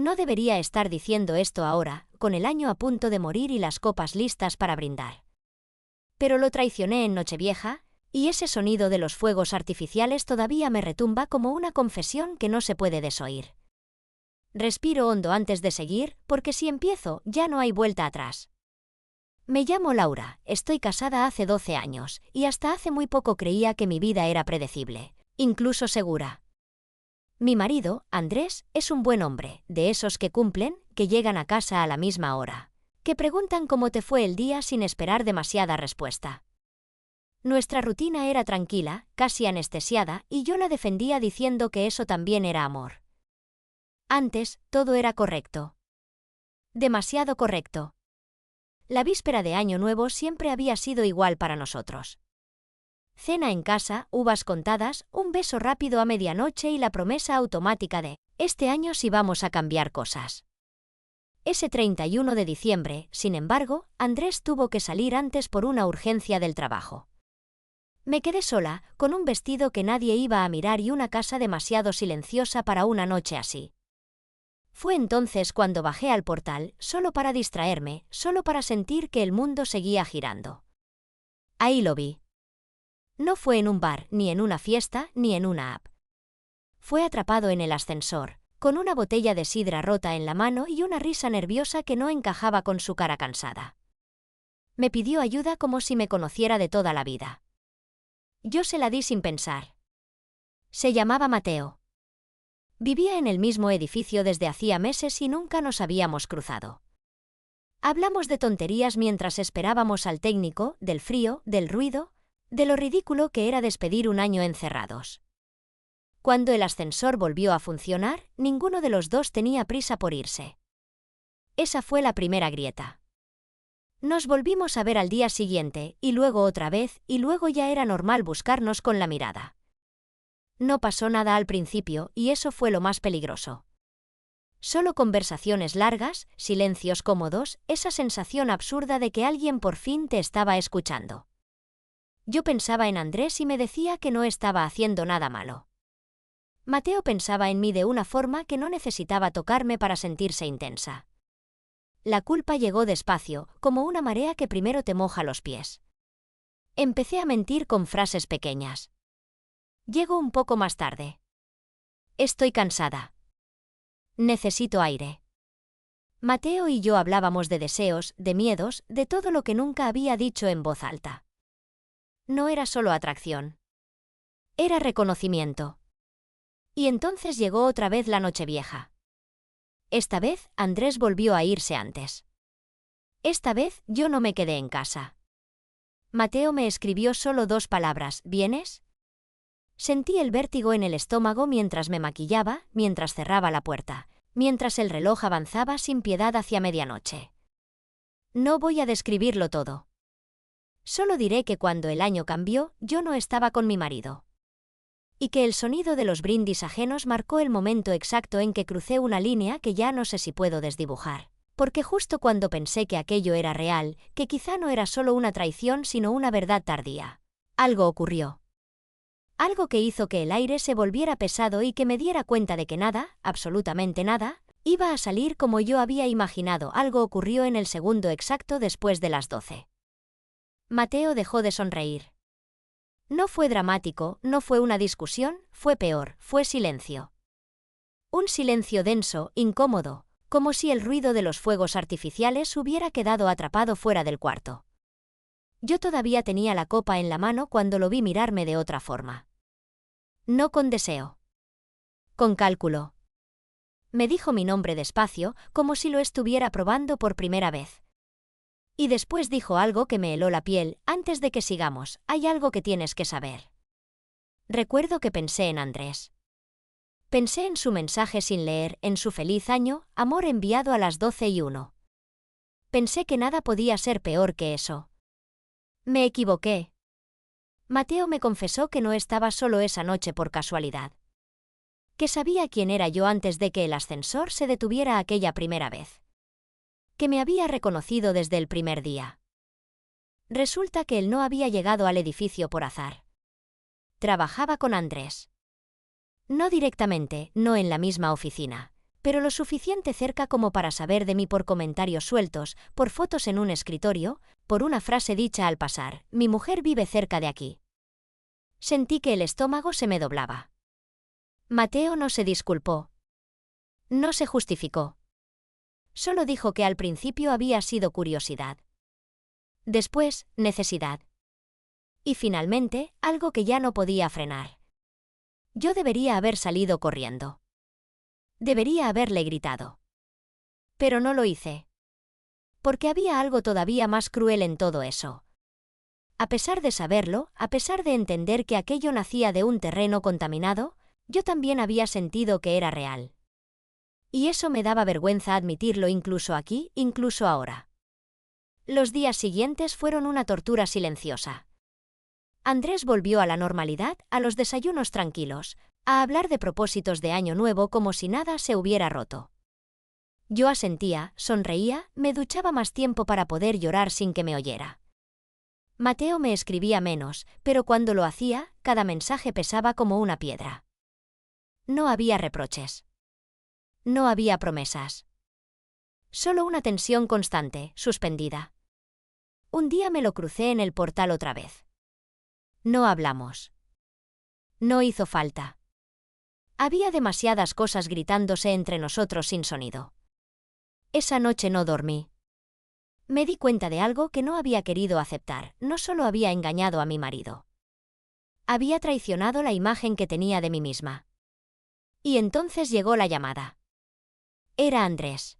No debería estar diciendo esto ahora, con el año a punto de morir y las copas listas para brindar. Pero lo traicioné en Nochevieja, y ese sonido de los fuegos artificiales todavía me retumba como una confesión que no se puede desoír. Respiro hondo antes de seguir, porque si empiezo, ya no hay vuelta atrás. Me llamo Laura, estoy casada hace 12 años, y hasta hace muy poco creía que mi vida era predecible, incluso segura. Mi marido, Andrés, es un buen hombre, de esos que cumplen, que llegan a casa a la misma hora, que preguntan cómo te fue el día sin esperar demasiada respuesta. Nuestra rutina era tranquila, casi anestesiada, y yo la defendía diciendo que eso también era amor. Antes, todo era correcto. Demasiado correcto. La víspera de Año Nuevo siempre había sido igual para nosotros. Cena en casa, uvas contadas, un beso rápido a medianoche y la promesa automática de «este año sí vamos a cambiar cosas». Ese 31 de diciembre, sin embargo, Andrés tuvo que salir antes por una urgencia del trabajo. Me quedé sola, con un vestido que nadie iba a mirar y una casa demasiado silenciosa para una noche así. Fue entonces cuando bajé al portal, solo para distraerme, solo para sentir que el mundo seguía girando. Ahí lo vi. No fue en un bar, ni en una fiesta, ni en una app. Fue atrapado en el ascensor, con una botella de sidra rota en la mano y una risa nerviosa que no encajaba con su cara cansada. Me pidió ayuda como si me conociera de toda la vida. Yo se la di sin pensar. Se llamaba Mateo. Vivía en el mismo edificio desde hacía meses y nunca nos habíamos cruzado. Hablamos de tonterías mientras esperábamos al técnico, del frío, del ruido, de lo ridículo que era despedir un año encerrados. Cuando el ascensor volvió a funcionar, ninguno de los dos tenía prisa por irse. Esa fue la primera grieta. Nos volvimos a ver al día siguiente, y luego otra vez, y luego ya era normal buscarnos con la mirada. No pasó nada al principio, y eso fue lo más peligroso. Solo conversaciones largas, silencios cómodos, esa sensación absurda de que alguien por fin te estaba escuchando. Yo pensaba en Andrés y me decía que no estaba haciendo nada malo. Mateo pensaba en mí de una forma que no necesitaba tocarme para sentirse intensa. La culpa llegó despacio, como una marea que primero te moja los pies. Empecé a mentir con frases pequeñas. Llego un poco más tarde. Estoy cansada. Necesito aire. Mateo y yo hablábamos de deseos, de miedos, de todo lo que nunca había dicho en voz alta. No era solo atracción. Era reconocimiento. Y entonces llegó otra vez la Nochevieja. Esta vez, Andrés volvió a irse antes. Esta vez, yo no me quedé en casa. Mateo me escribió solo 2 palabras, ¿vienes? Sentí el vértigo en el estómago mientras me maquillaba, mientras cerraba la puerta, mientras el reloj avanzaba sin piedad hacia medianoche. No voy a describirlo todo. Solo diré que cuando el año cambió, yo no estaba con mi marido. Y que el sonido de los brindis ajenos marcó el momento exacto en que crucé una línea que ya no sé si puedo desdibujar. Porque justo cuando pensé que aquello era real, que quizá no era solo una traición sino una verdad tardía, algo ocurrió. Algo que hizo que el aire se volviera pesado y que me diera cuenta de que nada, absolutamente nada, iba a salir como yo había imaginado. Algo ocurrió en el segundo exacto después de las 12. Mateo dejó de sonreír. No fue dramático, no fue una discusión, fue peor, fue silencio. Un silencio denso, incómodo, como si el ruido de los fuegos artificiales hubiera quedado atrapado fuera del cuarto. Yo todavía tenía la copa en la mano cuando lo vi mirarme de otra forma. No con deseo. Con cálculo. Me dijo mi nombre despacio, como si lo estuviera probando por primera vez. Y después dijo algo que me heló la piel. Antes de que sigamos, hay algo que tienes que saber. Recuerdo que pensé en Andrés. Pensé en su mensaje sin leer, en su feliz año, amor enviado a las 12:01. Pensé que nada podía ser peor que eso. Me equivoqué. Mateo me confesó que no estaba solo esa noche por casualidad. Que sabía quién era yo antes de que el ascensor se detuviera aquella primera vez. Que me había reconocido desde el primer día. Resulta que él no había llegado al edificio por azar. Trabajaba con Andrés. No directamente, no en la misma oficina, pero lo suficiente cerca como para saber de mí por comentarios sueltos, por fotos en un escritorio, por una frase dicha al pasar: mi mujer vive cerca de aquí. Sentí que el estómago se me doblaba. Mateo no se disculpó. No se justificó. Solo dijo que al principio había sido curiosidad. Después, necesidad. Y finalmente, algo que ya no podía frenar. Yo debería haber salido corriendo. Debería haberle gritado. Pero no lo hice. Porque había algo todavía más cruel en todo eso. A pesar de saberlo, a pesar de entender que aquello nacía de un terreno contaminado, yo también había sentido que era real. Y eso me daba vergüenza admitirlo incluso aquí, incluso ahora. Los días siguientes fueron una tortura silenciosa. Andrés volvió a la normalidad, a los desayunos tranquilos, a hablar de propósitos de año nuevo como si nada se hubiera roto. Yo asentía, sonreía, me duchaba más tiempo para poder llorar sin que me oyera. Mateo me escribía menos, pero cuando lo hacía, cada mensaje pesaba como una piedra. No había reproches. No había promesas. Solo una tensión constante, suspendida. Un día me lo crucé en el portal otra vez. No hablamos. No hizo falta. Había demasiadas cosas gritándose entre nosotros sin sonido. Esa noche no dormí. Me di cuenta de algo que no había querido aceptar. No solo había engañado a mi marido. Había traicionado la imagen que tenía de mí misma. Y entonces llegó la llamada. Era Andrés.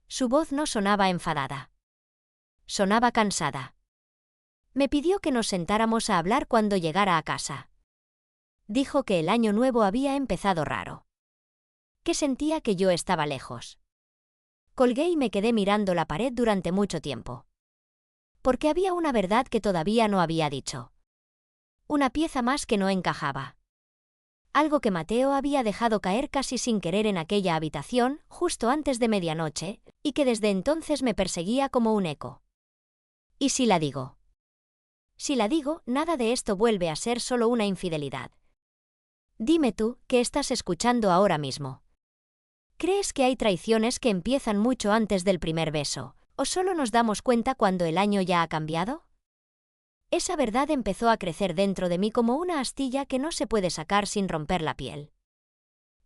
Su voz no sonaba enfadada. Sonaba cansada. Me pidió que nos sentáramos a hablar cuando llegara a casa. Dijo que el año nuevo había empezado raro. Que sentía que yo estaba lejos. Colgué y me quedé mirando la pared durante mucho tiempo. Porque había una verdad que todavía no había dicho. Una pieza más que no encajaba. Algo que Mateo había dejado caer casi sin querer en aquella habitación, justo antes de medianoche, y que desde entonces me perseguía como un eco. ¿Y si la digo? Si la digo, nada de esto vuelve a ser solo una infidelidad. Dime tú, ¿qué estás escuchando ahora mismo? ¿Crees que hay traiciones que empiezan mucho antes del primer beso, o solo nos damos cuenta cuando el año ya ha cambiado? Esa verdad empezó a crecer dentro de mí como una astilla que no se puede sacar sin romper la piel.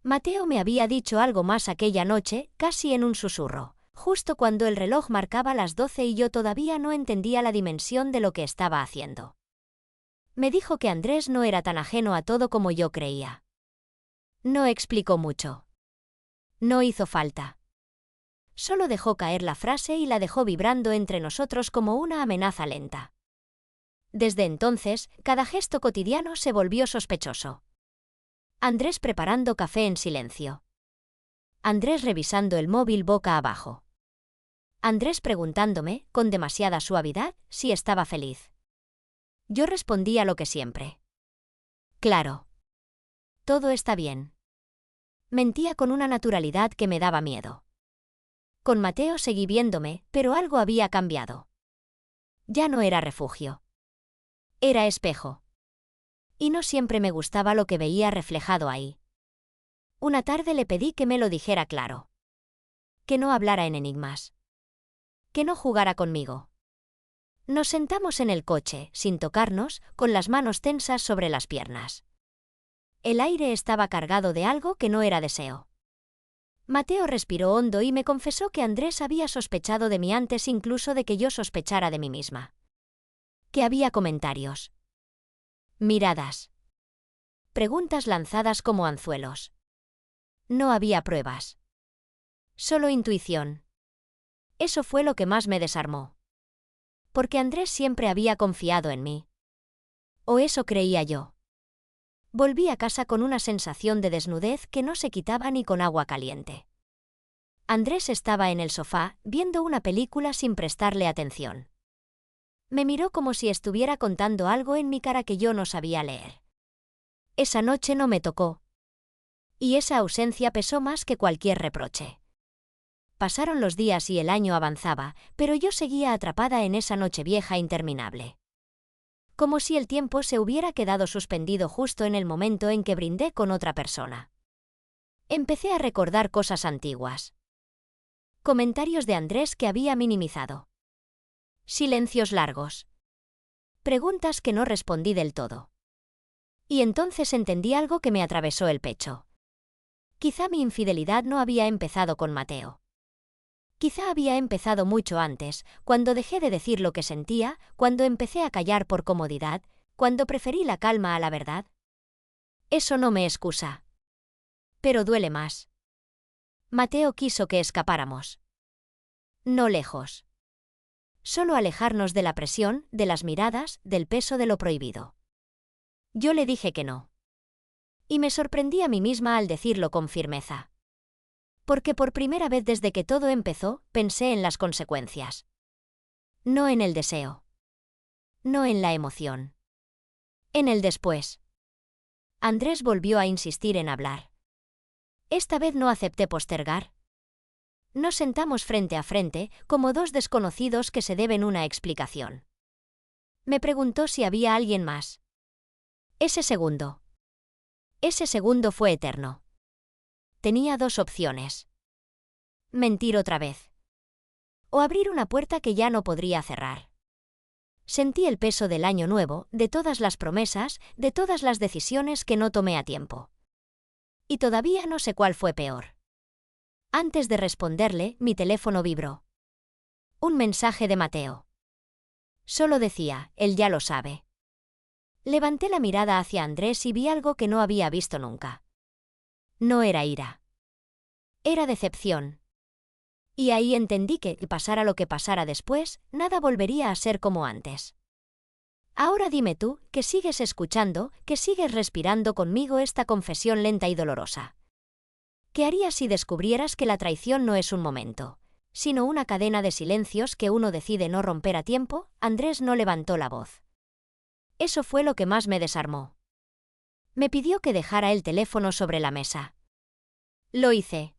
Mateo me había dicho algo más aquella noche, casi en un susurro, justo cuando el reloj marcaba las 12 y yo todavía no entendía la dimensión de lo que estaba haciendo. Me dijo que Andrés no era tan ajeno a todo como yo creía. No explicó mucho. No hizo falta. Solo dejó caer la frase y la dejó vibrando entre nosotros como una amenaza lenta. Desde entonces, cada gesto cotidiano se volvió sospechoso. Andrés preparando café en silencio. Andrés revisando el móvil boca abajo. Andrés preguntándome, con demasiada suavidad, si estaba feliz. Yo respondía lo que siempre. Claro. Todo está bien. Mentía con una naturalidad que me daba miedo. Con Mateo seguí viéndome, pero algo había cambiado. Ya no era refugio. Era espejo. Y no siempre me gustaba lo que veía reflejado ahí. Una tarde le pedí que me lo dijera claro. Que no hablara en enigmas. Que no jugara conmigo. Nos sentamos en el coche, sin tocarnos, con las manos tensas sobre las piernas. El aire estaba cargado de algo que no era deseo. Mateo respiró hondo y me confesó que Andrés había sospechado de mí antes incluso de que yo sospechara de mí misma. Que había comentarios. Miradas. Preguntas lanzadas como anzuelos. No había pruebas. Solo intuición. Eso fue lo que más me desarmó. Porque Andrés siempre había confiado en mí. O eso creía yo. Volví a casa con una sensación de desnudez que no se quitaba ni con agua caliente. Andrés estaba en el sofá, viendo una película sin prestarle atención. Me miró como si estuviera contando algo en mi cara que yo no sabía leer. Esa noche no me tocó. Y esa ausencia pesó más que cualquier reproche. Pasaron los días y el año avanzaba, pero yo seguía atrapada en esa noche vieja interminable. Como si el tiempo se hubiera quedado suspendido justo en el momento en que brindé con otra persona. Empecé a recordar cosas antiguas. Comentarios de Andrés que había minimizado. Silencios largos. Preguntas que no respondí del todo. Y entonces entendí algo que me atravesó el pecho. Quizá mi infidelidad no había empezado con Mateo. Quizá había empezado mucho antes, cuando dejé de decir lo que sentía, cuando empecé a callar por comodidad, cuando preferí la calma a la verdad. Eso no me excusa. Pero duele más. Mateo quiso que escapáramos. No lejos. Solo alejarnos de la presión, de las miradas, del peso de lo prohibido. Yo le dije que no. Y me sorprendí a mí misma al decirlo con firmeza. Porque por primera vez desde que todo empezó, pensé en las consecuencias. No en el deseo. No en la emoción. En el después. Andrés volvió a insistir en hablar. Esta vez no acepté postergar. Nos sentamos frente a frente, como dos desconocidos que se deben una explicación. Me preguntó si había alguien más. Ese segundo fue eterno. Tenía dos opciones. Mentir otra vez. O abrir una puerta que ya no podría cerrar. Sentí el peso del año nuevo, de todas las promesas, de todas las decisiones que no tomé a tiempo. Y todavía no sé cuál fue peor. Antes de responderle, mi teléfono vibró. Un mensaje de Mateo. Solo decía, él ya lo sabe. Levanté la mirada hacia Andrés y vi algo que no había visto nunca. No era ira. Era decepción. Y ahí entendí que, pasara lo que pasara después, nada volvería a ser como antes. Ahora dime tú, que sigues escuchando, que sigues respirando conmigo esta confesión lenta y dolorosa. ¿Qué harías si descubrieras que la traición no es un momento, sino una cadena de silencios que uno decide no romper a tiempo? Andrés no levantó la voz. Eso fue lo que más me desarmó. Me pidió que dejara el teléfono sobre la mesa. Lo hice.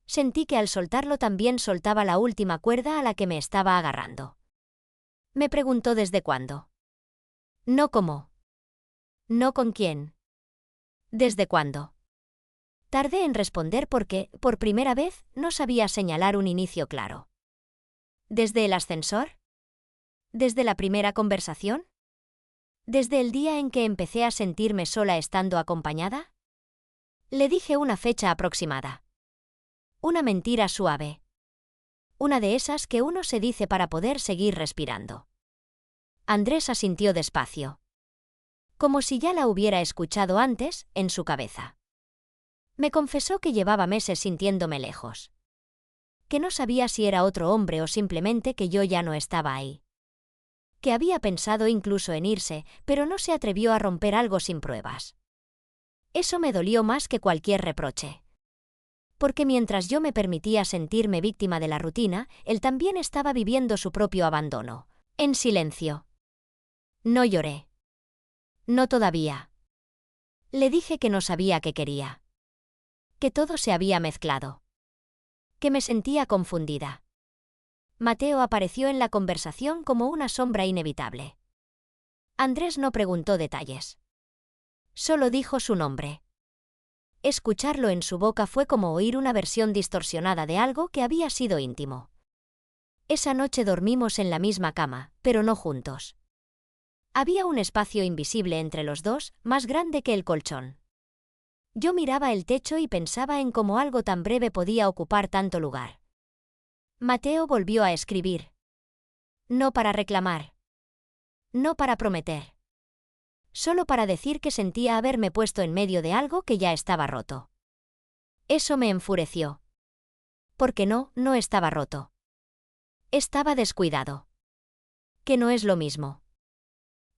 Sentí que al soltarlo también soltaba la última cuerda a la que me estaba agarrando. Me preguntó desde cuándo. No cómo. No con quién. ¿Desde cuándo? Tardé en responder porque, por primera vez, no sabía señalar un inicio claro. ¿Desde el ascensor? ¿Desde la primera conversación? ¿Desde el día en que empecé a sentirme sola estando acompañada? Le dije una fecha aproximada. Una mentira suave. Una de esas que uno se dice para poder seguir respirando. Andrés asintió despacio. Como si ya la hubiera escuchado antes, en su cabeza. Me confesó que llevaba meses sintiéndome lejos. Que no sabía si era otro hombre o simplemente que yo ya no estaba ahí. Que había pensado incluso en irse, pero no se atrevió a romper algo sin pruebas. Eso me dolió más que cualquier reproche. Porque mientras yo me permitía sentirme víctima de la rutina, él también estaba viviendo su propio abandono, en silencio. No lloré. No todavía. Le dije que no sabía qué quería. Que todo se había mezclado. Que me sentía confundida. Mateo apareció en la conversación como una sombra inevitable. Andrés no preguntó detalles. Solo dijo su nombre. Escucharlo en su boca fue como oír una versión distorsionada de algo que había sido íntimo. Esa noche dormimos en la misma cama, pero no juntos. Había un espacio invisible entre los dos, más grande que el colchón. Yo miraba el techo y pensaba en cómo algo tan breve podía ocupar tanto lugar. Mateo volvió a escribir. No para reclamar. No para prometer. Solo para decir que sentía haberme puesto en medio de algo que ya estaba roto. Eso me enfureció. Porque no estaba roto. Estaba descuidado. Que no es lo mismo.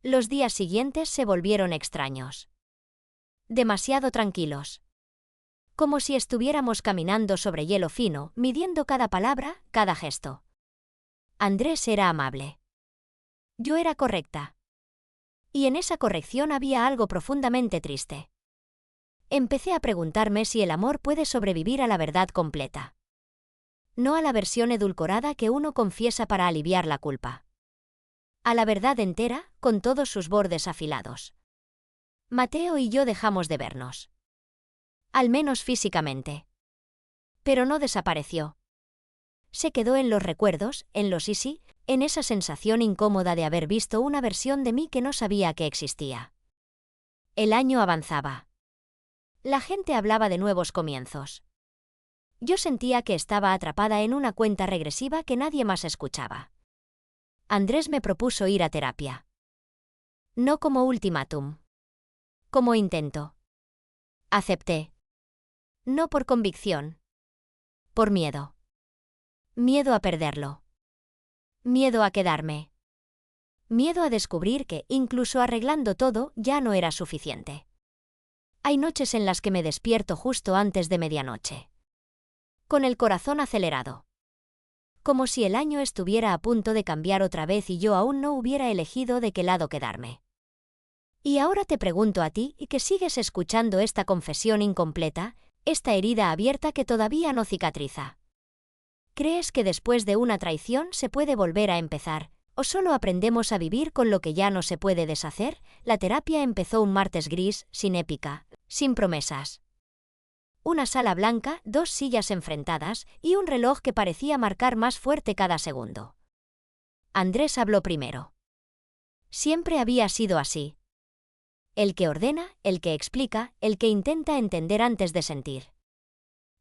Los días siguientes se volvieron extraños. Demasiado tranquilos. Como si estuviéramos caminando sobre hielo fino, midiendo cada palabra, cada gesto. Andrés era amable. Yo era correcta. Y en esa corrección había algo profundamente triste. Empecé a preguntarme si el amor puede sobrevivir a la verdad completa. No a la versión edulcorada que uno confiesa para aliviar la culpa. A la verdad entera, con todos sus bordes afilados. Mateo y yo dejamos de vernos. al menos físicamente. Pero no desapareció. Se quedó en los recuerdos, en los y sí, en esa sensación incómoda de haber visto una versión de mí que no sabía que existía. El año avanzaba. La gente hablaba de nuevos comienzos. Yo sentía que estaba atrapada en una cuenta regresiva que nadie más escuchaba. Andrés me propuso ir a terapia. No como ultimátum. Como intento. Acepté. No por convicción. Por miedo. Miedo a perderlo. Miedo a quedarme. Miedo a descubrir que, incluso arreglando todo, ya no era suficiente. Hay noches en las que me despierto justo antes de medianoche. Con el corazón acelerado. Como si el año estuviera a punto de cambiar otra vez y yo aún no hubiera elegido de qué lado quedarme. Y ahora te pregunto a ti, y que sigues escuchando esta confesión incompleta, esta herida abierta que todavía no cicatriza. ¿Crees que después de una traición se puede volver a empezar, o solo aprendemos a vivir con lo que ya no se puede deshacer? La terapia empezó un martes gris, sin épica, sin promesas. Una sala blanca, 2 sillas enfrentadas y un reloj que parecía marcar más fuerte cada segundo. Andrés habló primero. Siempre había sido así. El que ordena, el que explica, el que intenta entender antes de sentir.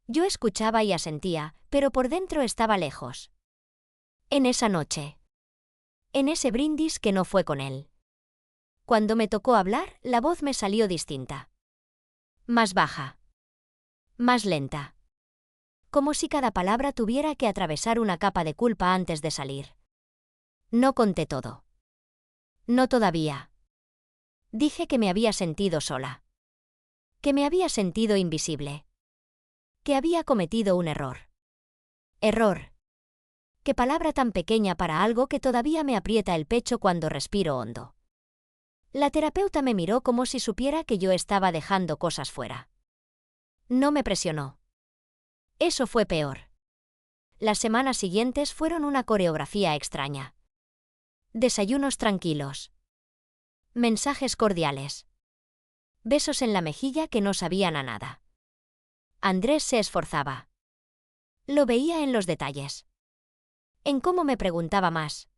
Yo escuchaba y asentía, pero por dentro estaba lejos. En esa noche. En ese brindis que no fue con él. Cuando me tocó hablar, la voz me salió distinta. Más baja. Más lenta. Como si cada palabra tuviera que atravesar una capa de culpa antes de salir. No conté todo. No todavía. Dije que me había sentido sola. Que me había sentido invisible. Que había cometido un error. Error. Qué palabra tan pequeña para algo que todavía me aprieta el pecho cuando respiro hondo. La terapeuta me miró como si supiera que yo estaba dejando cosas fuera. No me presionó. Eso fue peor. Las semanas siguientes fueron una coreografía extraña. Desayunos tranquilos. Mensajes cordiales. Besos en la mejilla que no sabían a nada. Andrés se esforzaba. Lo veía en los detalles. En cómo me preguntaba más.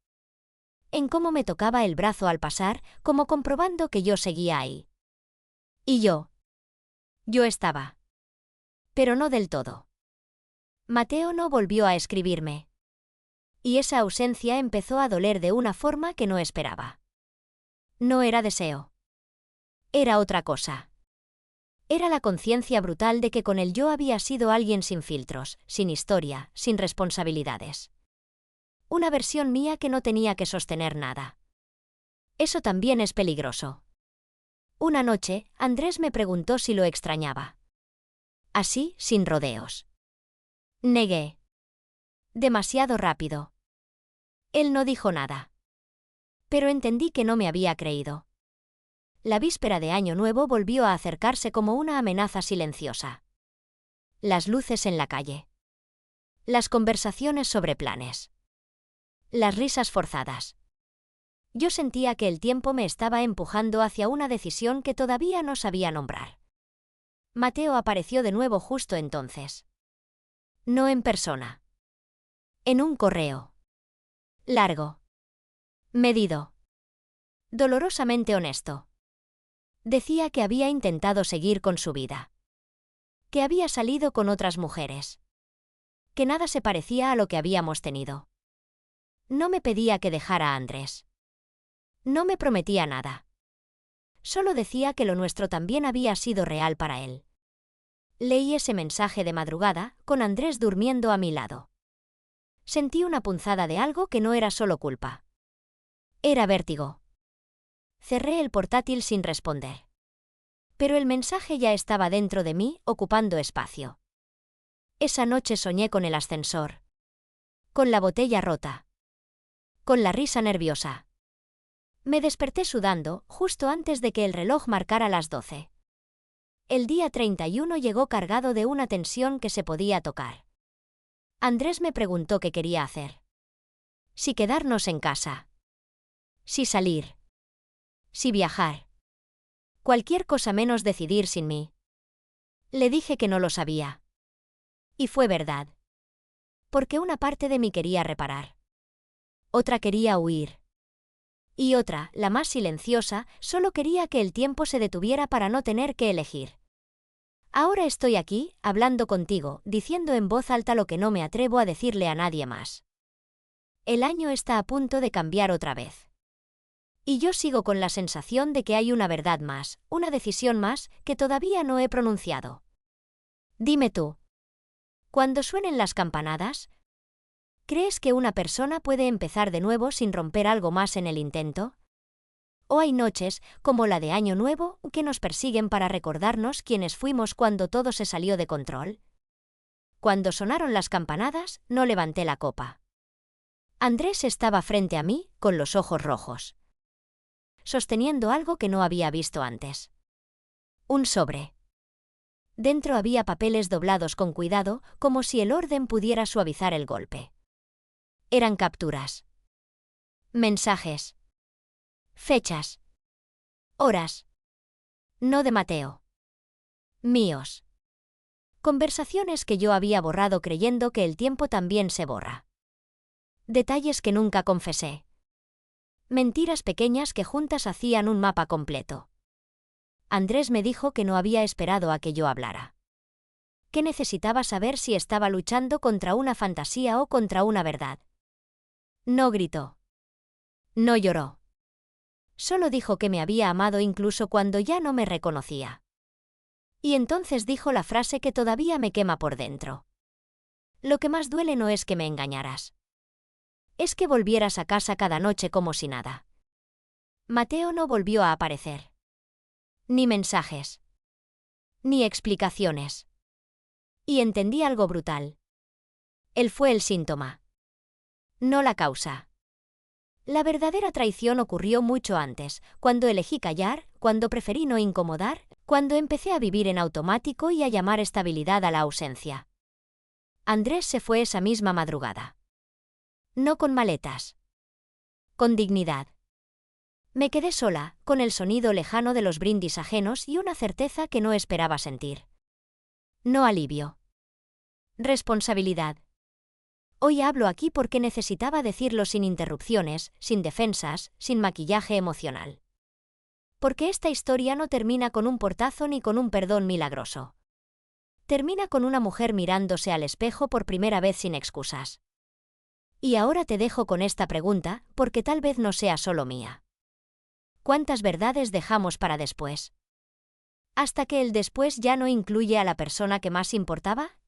En cómo me tocaba el brazo al pasar, como comprobando que yo seguía ahí. Y yo. Yo estaba. Pero no del todo. Mateo no volvió a escribirme. Y esa ausencia empezó a doler de una forma que no esperaba. No era deseo. Era otra cosa. Era la conciencia brutal de que con él yo había sido alguien sin filtros, sin historia, sin responsabilidades. Una versión mía que no tenía que sostener nada. Eso también es peligroso. Una noche, Andrés me preguntó si lo extrañaba. Así, sin rodeos. Negué. Demasiado rápido. Él no dijo nada. Pero entendí que no me había creído. La víspera de Año Nuevo volvió a acercarse como una amenaza silenciosa. Las luces en la calle. Las conversaciones sobre planes. Las risas forzadas. Yo sentía que el tiempo me estaba empujando hacia una decisión que todavía no sabía nombrar. Mateo apareció de nuevo justo entonces. No en persona. En un correo. Largo. Medido. Dolorosamente honesto. Decía que había intentado seguir con su vida. Que había salido con otras mujeres. Que nada se parecía a lo que habíamos tenido. No me pedía que dejara a Andrés. No me prometía nada. Solo decía que lo nuestro también había sido real para él. Leí ese mensaje de madrugada, con Andrés durmiendo a mi lado. Sentí una punzada de algo que no era solo culpa. Era vértigo. Cerré el portátil sin responder. Pero el mensaje ya estaba dentro de mí, ocupando espacio. Esa noche soñé con el ascensor. Con la botella rota. Con la risa nerviosa. Me desperté sudando, justo antes de que el reloj marcara las 12. El día 31 llegó cargado de una tensión que se podía tocar. Andrés me preguntó qué quería hacer. Si quedarnos en casa. Si salir. Si viajar. Cualquier cosa menos decidir sin mí. Le dije que no lo sabía. Y fue verdad. Porque una parte de mí quería reparar. Otra quería huir. Y otra, la más silenciosa, solo quería que el tiempo se detuviera para no tener que elegir. Ahora estoy aquí, hablando contigo, diciendo en voz alta lo que no me atrevo a decirle a nadie más. El año está a punto de cambiar otra vez. Y yo sigo con la sensación de que hay una verdad más, una decisión más, que todavía no he pronunciado. Dime tú. Cuando suenen las campanadas, ¿crees que una persona puede empezar de nuevo sin romper algo más en el intento? ¿O hay noches, como la de Año Nuevo, que nos persiguen para recordarnos quiénes fuimos cuando todo se salió de control? Cuando sonaron las campanadas, no levanté la copa. Andrés estaba frente a mí, con los ojos rojos, sosteniendo algo que no había visto antes. Un sobre. Dentro había papeles doblados con cuidado, como si el orden pudiera suavizar el golpe. Eran capturas. Mensajes. Fechas. Horas. No de Mateo. Míos. Conversaciones que yo había borrado creyendo que el tiempo también se borra. Detalles que nunca confesé. Mentiras pequeñas que juntas hacían un mapa completo. Andrés me dijo que no había esperado a que yo hablara. Que necesitaba saber si estaba luchando contra una fantasía o contra una verdad. No gritó. No lloró. Solo dijo que me había amado incluso cuando ya no me reconocía. Y entonces dijo la frase que todavía me quema por dentro. Lo que más duele no es que me engañaras. Es que volvieras a casa cada noche como si nada. Mateo no volvió a aparecer. Ni mensajes. Ni explicaciones. Y entendí algo brutal. Él fue el síntoma. No la causa. La verdadera traición ocurrió mucho antes, cuando elegí callar, cuando preferí no incomodar, cuando empecé a vivir en automático y a llamar estabilidad a la ausencia. Andrés se fue esa misma madrugada. No con maletas. Con dignidad. Me quedé sola, con el sonido lejano de los brindis ajenos y una certeza que no esperaba sentir. No alivio. Responsabilidad. Hoy hablo aquí porque necesitaba decirlo sin interrupciones, sin defensas, sin maquillaje emocional. Porque esta historia no termina con un portazo ni con un perdón milagroso. Termina con una mujer mirándose al espejo por primera vez sin excusas. Y ahora te dejo con esta pregunta, porque tal vez no sea solo mía. ¿Cuántas verdades dejamos para después? ¿Hasta que el después ya no incluye a la persona que más importaba?